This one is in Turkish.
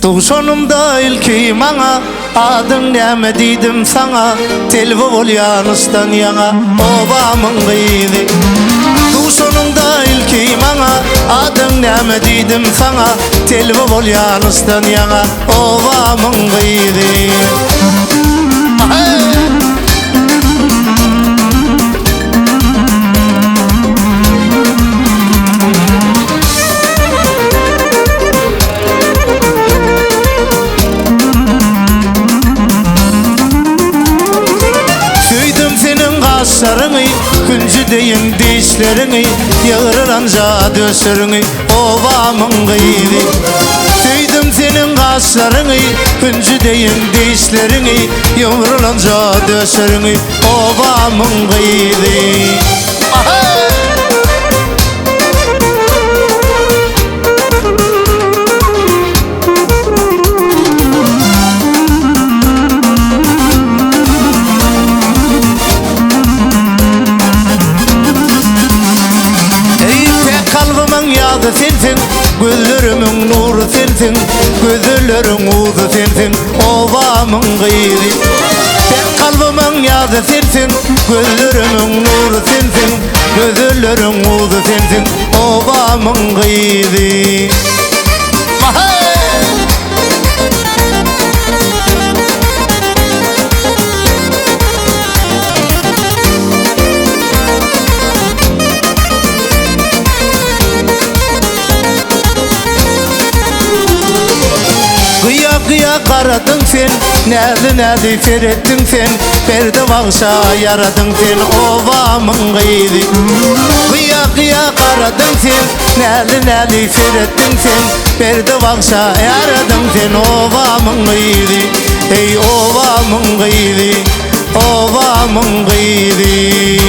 Tuşanımda ilki bana adın neme dedim sana, telvi ol yanıstan yana obamın gıydı. Tuşanımda ilki bana adın neme dedim sana, telvi ol yanıstan yana obamın gıydı. Sarını, küncü deyin dişlerini, yığırılanca döşürünü, ovamın gıydı. Tüydüm senin kaşlarını, küncü deyin dişlerini, yığırılanca döşürünü, ovamın gıydı. Yadı sensin, gözlerimin nuru sensin, gözlerin uzu sensin, ovamın gıydı. Tek kalbimin yadı sensin, gözlerimin nuru sensin, gözlerin uzu sensin, ovamın gıydı. Kıya karadın sen, nerede ferettin sen, perde vakşa yaradın sen, ovamın gıydı. Kıya karadın sen, nerede ferettin sen, perde vakşa yaradın sen, ovamın gıydı. Ey ovamın gıydı, ovamın gıydı.